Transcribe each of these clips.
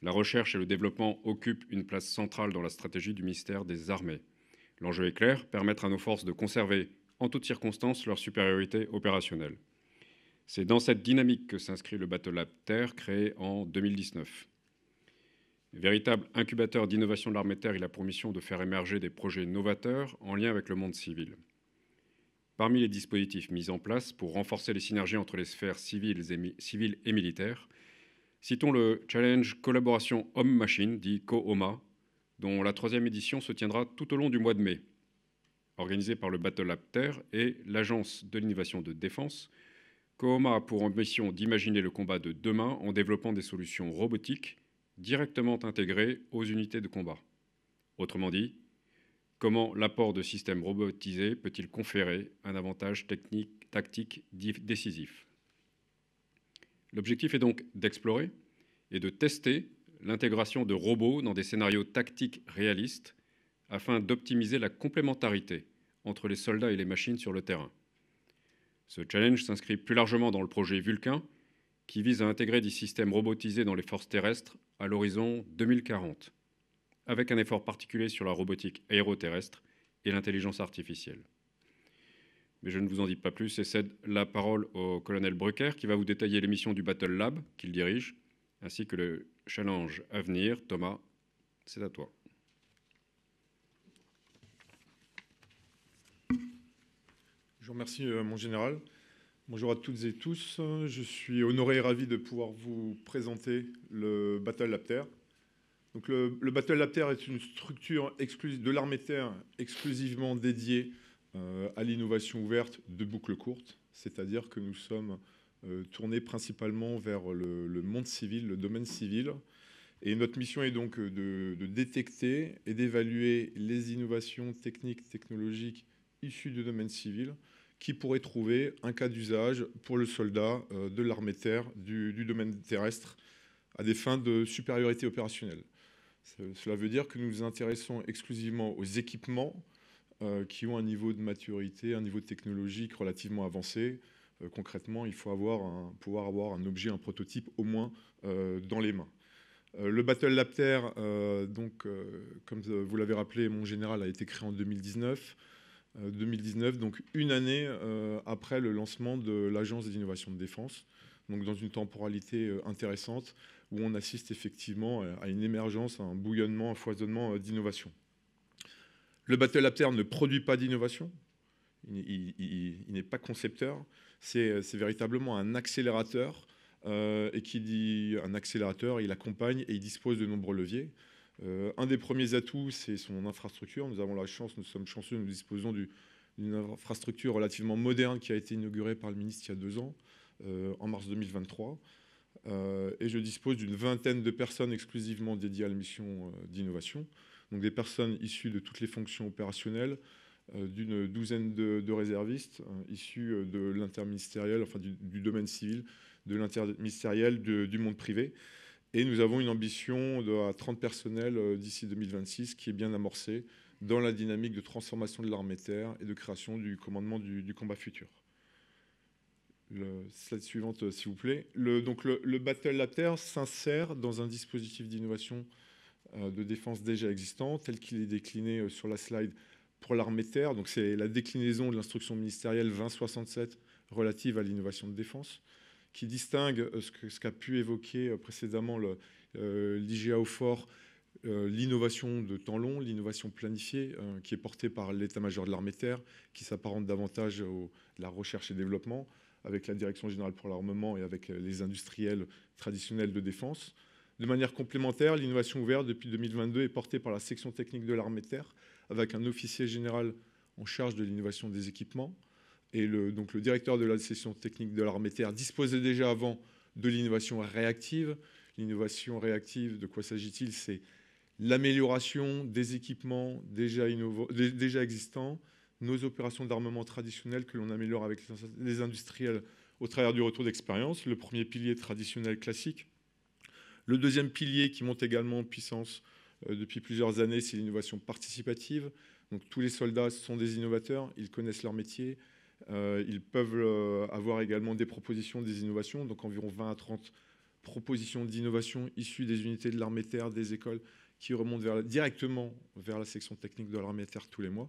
La recherche et le développement occupent une place centrale dans la stratégie du ministère des Armées. L'enjeu est clair, permettre à nos forces de conserver, en toutes circonstances, leur supériorité opérationnelle. C'est dans cette dynamique que s'inscrit le Battle Lab Terre, créé en 2019. Véritable incubateur d'innovation de l'armée de terre, il a pour mission de faire émerger des projets novateurs en lien avec le monde civil. Parmi les dispositifs mis en place pour renforcer les synergies entre les sphères civiles et militaires, citons le Challenge Collaboration Homme-Machine, dit COHOMA, dont la 3e édition se tiendra tout au long du mois de mai. Organisé par le Battle Lab Terre et l'Agence de l'innovation de défense, COHOMA a pour ambition d'imaginer le combat de demain en développant des solutions robotiques directement intégrées aux unités de combat. Autrement dit, comment l'apport de systèmes robotisés peut-il conférer un avantage tactique décisif? L'objectif est donc d'explorer et de tester l'intégration de robots dans des scénarios tactiques réalistes afin d'optimiser la complémentarité entre les soldats et les machines sur le terrain. Ce challenge s'inscrit plus largement dans le projet Vulcain, qui vise à intégrer des systèmes robotisés dans les forces terrestres à l'horizon 2040, avec un effort particulier sur la robotique aéroterrestre et l'intelligence artificielle. Mais je ne vous en dis pas plus et cède la parole au colonel Brucker, qui va vous détailler les missions du Battle Lab qu'il dirige, ainsi que le challenge à venir. Thomas, c'est à toi. Je vous remercie, mon général. Bonjour à toutes et tous. Je suis honoré et ravi de pouvoir vous présenter le Battle Lab Terre. Donc le Battle Lab Terre est une structure de l'armée de terre exclusivement dédiée à l'innovation ouverte de boucles courtes, c'est-à-dire que nous sommes tournés principalement vers le monde civil, le domaine civil. Et notre mission est donc de détecter et d'évaluer les innovations techniques, technologiques issues du domaine civil qui pourraient trouver un cas d'usage pour le soldat de l'armée de terre du domaine terrestre à des fins de supériorité opérationnelle. Cela veut dire que nous nous intéressons exclusivement aux équipements qui ont un niveau de maturité, un niveau technologique relativement avancé. Concrètement, il faut pouvoir avoir un objet, un prototype au moins dans les mains. Le Battle Lab Terre, comme vous l'avez rappelé, mon général, a été créé en 2019. 2019, donc une année après le lancement de l'Agence d'innovation de défense, donc dans une temporalité intéressante où on assiste effectivement à une émergence, à un bouillonnement, un foisonnement d'innovation. Le Battle Lab Terre ne produit pas d'innovation, il n'est pas concepteur, c'est véritablement un accélérateur. Et qui dit un accélérateur, il accompagne et il dispose de nombreux leviers. Un des premiers atouts, c'est son infrastructure. Nous avons la chance, nous sommes chanceux, nous disposons d'une infrastructure relativement moderne qui a été inaugurée par le ministre il y a 2 ans, en mars 2023. Et je dispose d'une vingtaine de personnes exclusivement dédiées à la mission d'innovation. Donc des personnes issues de toutes les fonctions opérationnelles, d'une douzaine de réservistes issus de l'interministériel, enfin du domaine civil, de l'interministériel, du monde privé. Et nous avons une ambition à 30 personnels d'ici 2026 qui est bien amorcée dans la dynamique de transformation de l'armée de terre et de création du commandement du combat futur. Slide suivante, s'il vous plaît. Le Battle Lab Terre s'insère dans un dispositif d'innovation de défense déjà existant, tel qu'il est décliné sur la slide pour l'armée de terre. Donc c'est la déclinaison de l'instruction ministérielle 2067 relative à l'innovation de défense, qui distingue ce qu'a pu évoquer précédemment l'IGA au fort, l'innovation de temps long, l'innovation planifiée, qui est portée par l'état-major de l'armée de terre, qui s'apparente davantage à la recherche et développement, avec la Direction générale pour l'armement et avec les industriels traditionnels de défense. De manière complémentaire, l'innovation ouverte depuis 2022 est portée par la section technique de l'armée de terre, avec un officier général en charge de l'innovation des équipements. Et donc le directeur de la section technique de l'armée de terre disposait déjà avant de l'innovation réactive. L'innovation réactive, de quoi s'agit-il? C'est l'amélioration des équipements déjà existants, nos opérations d'armement traditionnelles que l'on améliore avec les industriels au travers du retour d'expérience. Le premier pilier traditionnel classique. Le deuxième pilier qui monte également en puissance depuis plusieurs années, c'est l'innovation participative. Donc tous les soldats sont des innovateurs, ils connaissent leur métier, ils peuvent avoir également des propositions, des innovations, donc environ 20 à 30 propositions d'innovation issues des unités de l'armée de terre, des écoles, qui remontent directement vers la section technique de l'armée de terre tous les mois.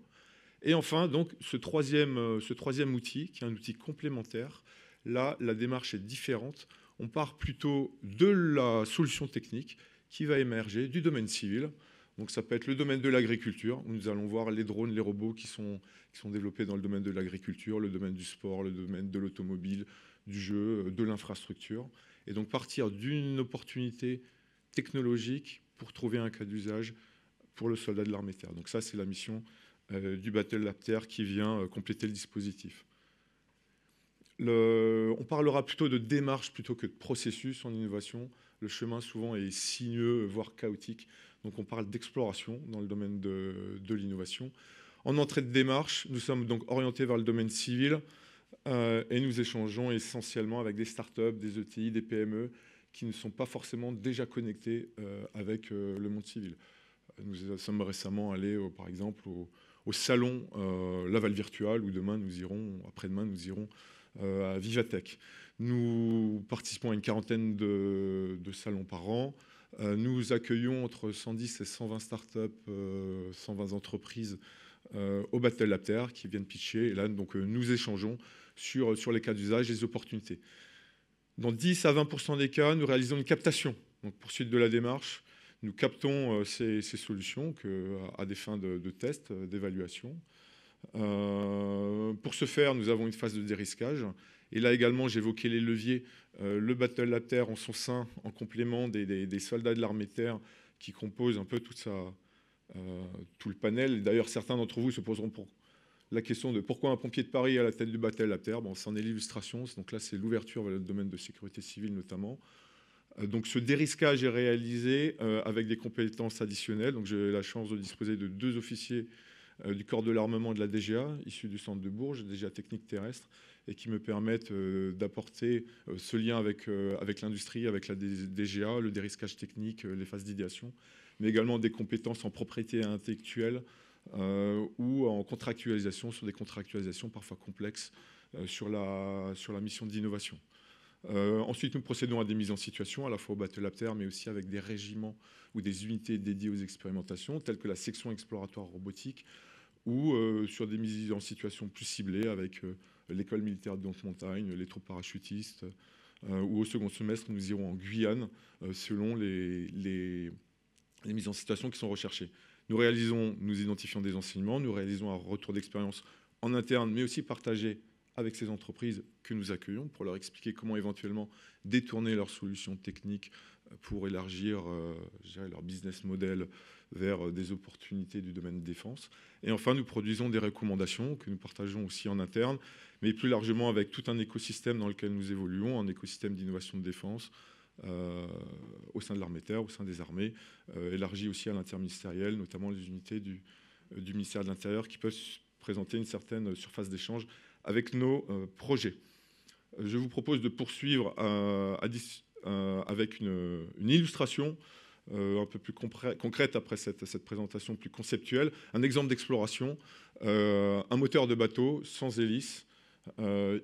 Et enfin, donc, ce troisième outil, qui est un outil complémentaire, là, la démarche est différente. On part plutôt de la solution technique qui va émerger du domaine civil. Donc ça peut être le domaine de l'agriculture, où nous allons voir les drones, les robots qui sont développés dans le domaine de l'agriculture, le domaine du sport, le domaine de l'automobile, du jeu, de l'infrastructure. Et donc partir d'une opportunité technologique pour trouver un cas d'usage pour le soldat de l'armée de terre. Donc ça, c'est la mission du Battlelapter qui vient compléter le dispositif. On parlera plutôt de démarche plutôt que de processus en innovation. Le chemin souvent est sinueux, voire chaotique. Donc on parle d'exploration dans le domaine de l'innovation. En entrée de démarche, nous sommes donc orientés vers le domaine civil et nous échangeons essentiellement avec des startups, des ETI, des PME qui ne sont pas forcément déjà connectés avec le monde civil. Nous sommes récemment allés, par exemple, au salon Laval Virtual, où demain nous irons, après-demain nous irons à Vivatech. Nous participons à une quarantaine de salons par an. Nous accueillons entre 110 et 120 startups, 120 entreprises au Battlelapter qui viennent pitcher. Et là, donc, nous échangeons sur les cas d'usage et les opportunités. Dans 10 à 20% des cas, nous réalisons une captation. Donc, poursuite de la démarche, nous captons ces solutions à des fins de test, d'évaluation. Pour ce faire, nous avons une phase de dérisquage. Et là également, j'évoquais les leviers. Le Battlelapter en son sein, en complément des soldats de l'armée de terre qui composent un peu tout le panel. D'ailleurs, certains d'entre vous se poseront la question de pourquoi un pompier de Paris à la tête du Battlelapter. Bon, c'en est l'illustration. Donc là, c'est l'ouverture vers le domaine de sécurité civile notamment. Donc ce dérisquage est réalisé avec des compétences additionnelles. Donc j'ai la chance de disposer de 2 officiers du corps de l'armement de la DGA, issus du centre de Bourges, DGA technique terrestre, et qui me permettent d'apporter ce lien avec l'industrie, avec la DGA, le dérisquage technique, les phases d'idéation, mais également des compétences en propriété intellectuelle ou en contractualisation, sur des contractualisations parfois complexes sur la mission d'innovation. Ensuite, nous procédons à des mises en situation, à la fois au Battlelapter, mais aussi avec des régiments ou des unités dédiées aux expérimentations, telles que la section exploratoire robotique, ou sur des mises en situation plus ciblées avec l'école militaire de montagne, les troupes parachutistes, ou au second semestre, nous irons en Guyane, selon les mises en situation qui sont recherchées. Nous identifions des enseignements, nous réalisons un retour d'expérience en interne, mais aussi partagé avec ces entreprises que nous accueillons pour leur expliquer comment éventuellement détourner leurs solutions techniques pour élargir leur business model vers des opportunités du domaine de défense. Et enfin, nous produisons des recommandations que nous partageons aussi en interne, mais plus largement avec tout un écosystème dans lequel nous évoluons, un écosystème d'innovation de défense au sein de l'armée de terre, au sein des armées, élargi aussi à l'interministériel, notamment les unités du ministère de l'Intérieur qui peuvent présenter une certaine surface d'échange avec nos projets. Je vous propose de poursuivre avec une illustration un peu plus concrète après cette présentation plus conceptuelle. Un exemple d'exploration, un moteur de bateau sans hélice,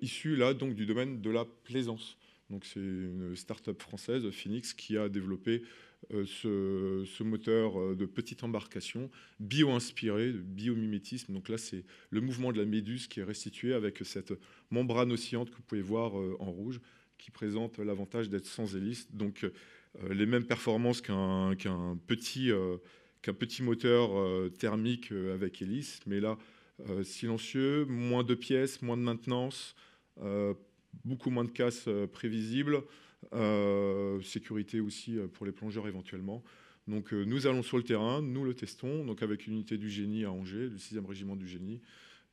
issu là donc du domaine de la plaisance. Donc c'est une start-up française, Phoenix, qui a développé ce moteur de petite embarcation bio-inspiré, de biomimétisme. Donc là, c'est le mouvement de la méduse qui est restitué avec cette membrane oscillante que vous pouvez voir en rouge, qui présente l'avantage d'être sans hélice. Donc les mêmes performances qu'un petit moteur thermique avec hélice, mais là, silencieux, moins de pièces, moins de maintenance, beaucoup moins de casse prévisibles, sécurité aussi pour les plongeurs éventuellement. Donc nous allons sur le terrain, nous le testons, donc avec une unité du génie à Angers, du 6e régiment du génie,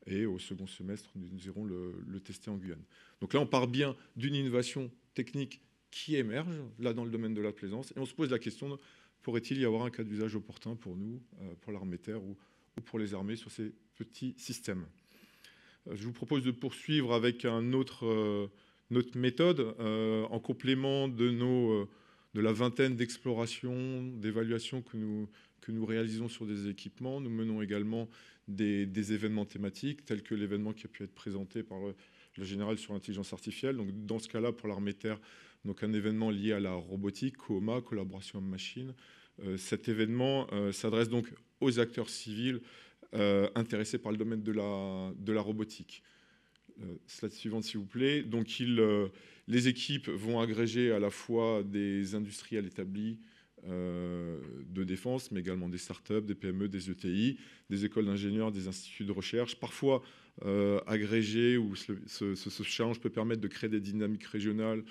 et au second semestre, nous irons le tester en Guyane. Donc là, on part bien d'une innovation technique qui émerge, là dans le domaine de la plaisance, et on se pose la question, pourrait-il y avoir un cas d'usage opportun pour nous, pour l'armée de terre ou pour les armées sur ces petits systèmes. Je vous propose de poursuivre avec notre méthode en complément de la vingtaine d'explorations, d'évaluations que nous réalisons sur des équipements. Nous menons également des événements thématiques, tels que l'événement qui a pu être présenté par le général sur l'intelligence artificielle. Donc, dans ce cas-là, pour l'armée de terre, donc un événement lié à la robotique, COMA, collaboration homme-machine. Cet événement s'adresse donc aux acteurs civils intéressés par le domaine de la robotique. Slide suivante, s'il vous plaît. Donc, les équipes vont agréger à la fois des industriels établis de défense, mais également des startups, des PME, des ETI, des écoles d'ingénieurs, des instituts de recherche. Parfois agrégés, où ce challenge peut permettre de créer des dynamiques régionales.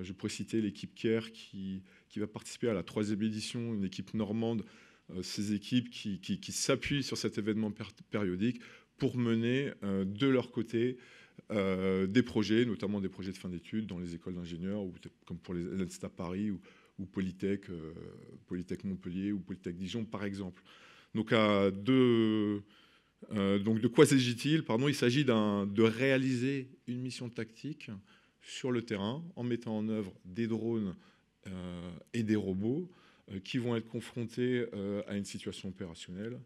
Je pourrais citer l'équipe CARE qui va participer à la 3e édition, une équipe normande. Ces équipes qui s'appuient sur cet événement périodique pour mener de leur côté des projets, notamment des projets de fin d'études dans les écoles d'ingénieurs, comme pour l'ENSTA Paris ou Polytech, Polytech Montpellier ou Polytech Dijon, par exemple. Donc, de quoi s'agit-il? Il s'agit de réaliser une mission tactique sur le terrain en mettant en œuvre des drones et des robots qui vont être confrontés à une situation opérationnelle.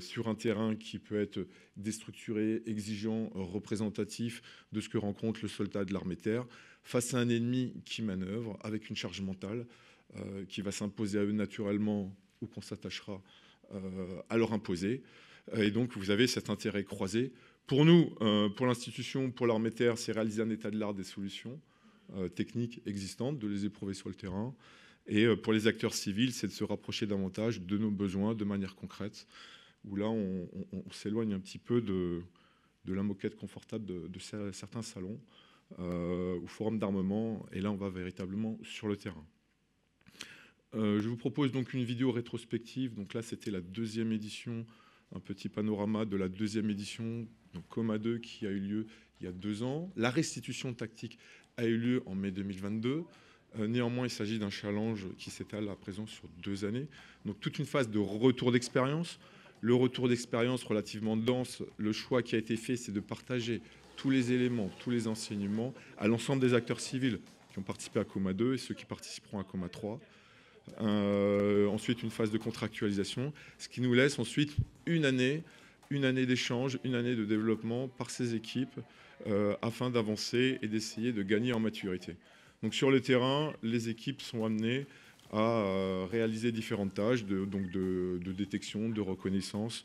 Sur un terrain qui peut être déstructuré, exigeant, représentatif de ce que rencontre le soldat de l'armée terre, face à un ennemi qui manœuvre avec une charge mentale qui va s'imposer à eux naturellement ou qu'on s'attachera à leur imposer. Et donc vous avez cet intérêt croisé. Pour nous, pour l'institution, pour l'armée terre, c'est réaliser un état de l'art des solutions techniques existantes, de les éprouver sur le terrain. Et pour les acteurs civils, c'est de se rapprocher davantage de nos besoins de manière concrète, où là, on s'éloigne un petit peu de la moquette confortable de certains salons ou forums d'armement, et là, on va véritablement sur le terrain. Je vous propose donc une vidéo rétrospective. Donc là, c'était la 2e édition, un petit panorama de la 2e édition, donc COMA 2, qui a eu lieu il y a 2 ans. La restitution tactique a eu lieu en mai 2022. Néanmoins, il s'agit d'un challenge qui s'étale à présent sur 2 années. Donc toute une phase de retour d'expérience. Le retour d'expérience relativement dense, le choix qui a été fait, c'est de partager tous les éléments, tous les enseignements à l'ensemble des acteurs civils qui ont participé à COMA 2 et ceux qui participeront à COMA 3. Ensuite, une phase de contractualisation, ce qui nous laisse ensuite une année d'échange, une année de développement par ces équipes afin d'avancer et d'essayer de gagner en maturité. Donc sur le terrain, les équipes sont amenées à réaliser différentes tâches de détection, de reconnaissance,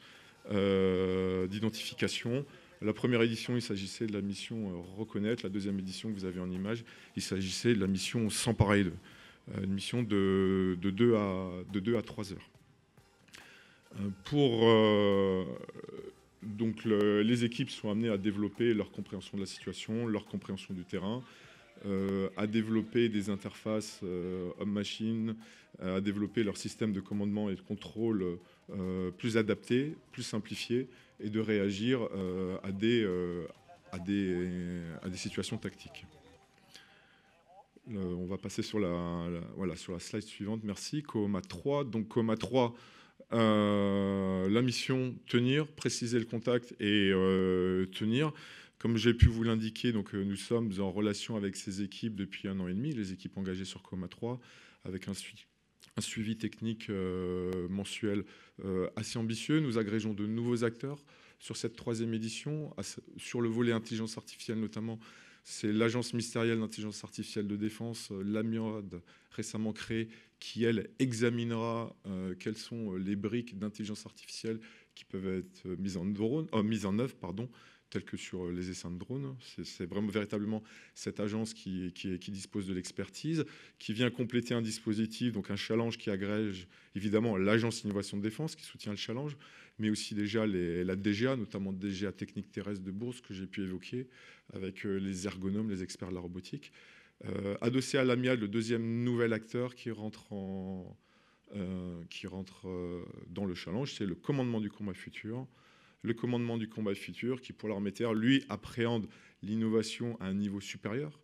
d'identification. La première édition, il s'agissait de la mission reconnaître. La 2e édition que vous avez en image, il s'agissait de la mission s'emparer d'eux. Une mission de 2 à 3 heures. Donc les équipes sont amenées à développer leur compréhension de la situation, leur compréhension du terrain, à développer des interfaces homme-machine, à développer leur système de commandement et de contrôle plus adapté, plus simplifié, et de réagir à des situations tactiques. On va passer sur sur la slide suivante. Merci. COMA 3. Donc COMA 3, la mission, tenir, préciser le contact et tenir. Comme j'ai pu vous l'indiquer, donc nous sommes en relation avec ces équipes depuis 1 an et demi, les équipes engagées sur COMA 3, avec un suivi technique mensuel assez ambitieux. Nous agrégeons de nouveaux acteurs sur cette 3e édition, sur le volet intelligence artificielle notamment. C'est l'Agence ministérielle d'intelligence artificielle de défense, l'AMIOD, récemment créée, qui, elle, examinera quelles sont les briques d'intelligence artificielle qui peuvent être mises en œuvre, telles que sur les essaims de drones. C'est vraiment véritablement cette agence qui dispose de l'expertise, qui vient compléter un dispositif, donc un challenge qui agrège évidemment l'Agence Innovation de Défense, qui soutient le challenge, mais aussi déjà la DGA, notamment DGA Technique Terrestre de Bourse, que j'ai pu évoquer, avec les ergonomes, les experts de la robotique. Adossé à l'AMIAD, le 2e nouvel acteur qui rentre dans le challenge, c'est le commandement du combat futur. Le commandement du combat futur qui, pour l'armée terre, lui, appréhende l'innovation à un niveau supérieur.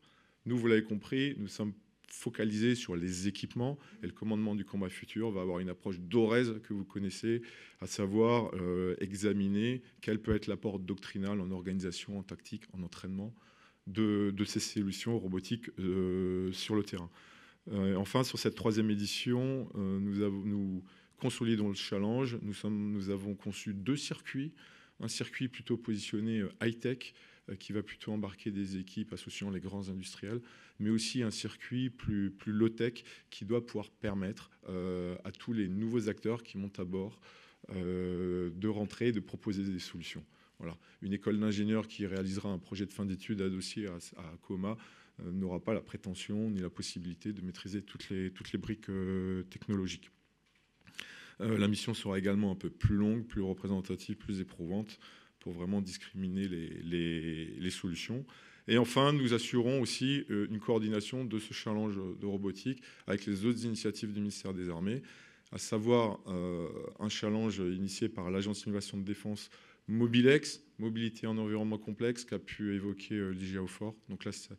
Nous, vous l'avez compris, nous sommes focalisés sur les équipements et le commandement du combat futur va avoir une approche d'ORES que vous connaissez, à savoir examiner quel peut être l'apport doctrinal en organisation, en tactique, en entraînement de ces solutions robotiques sur le terrain. Enfin, sur cette 3e édition, nous consolidons le challenge. Nous avons conçu 2 circuits. Un circuit plutôt positionné high-tech qui va plutôt embarquer des équipes associant les grands industriels, mais aussi un circuit plus low-tech qui doit pouvoir permettre à tous les nouveaux acteurs qui montent à bord de rentrer et de proposer des solutions. Voilà. Une école d'ingénieurs qui réalisera un projet de fin d'études adossé à Cooma n'aura pas la prétention ni la possibilité de maîtriser toutes les briques technologiques. La mission sera également un peu plus longue, plus représentative, plus éprouvante pour vraiment discriminer les solutions. Et enfin, nous assurons aussi une coordination de ce challenge de robotique avec les autres initiatives du ministère des Armées, à savoir un challenge initié par l'Agence Innovation de Défense Mobilex, mobilité en environnement complexe, qu'a pu évoquer Ligia Aufort. Donc là, c'est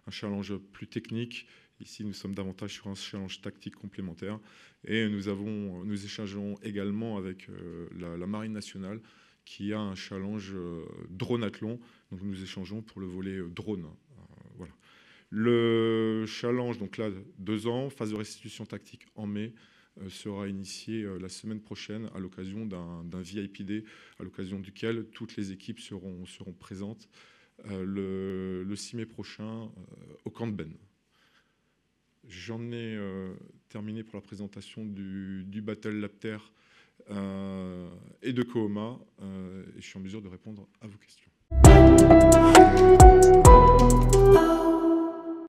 un challenge plus technique. Ici, nous sommes davantage sur un challenge tactique complémentaire. Et nous échangeons également avec la Marine nationale, qui a un challenge dronathlon. Donc nous échangeons pour le volet drone. Voilà. Le challenge, donc là, 2 ans, phase de restitution tactique en mai, sera initié la semaine prochaine à l'occasion d'un VIP Day, à l'occasion duquel toutes les équipes seront présentes le 6 mai prochain au camp de Ben. J'en ai terminé pour la présentation du Battle Lapter et de Cooma, et je suis en mesure de répondre à vos questions.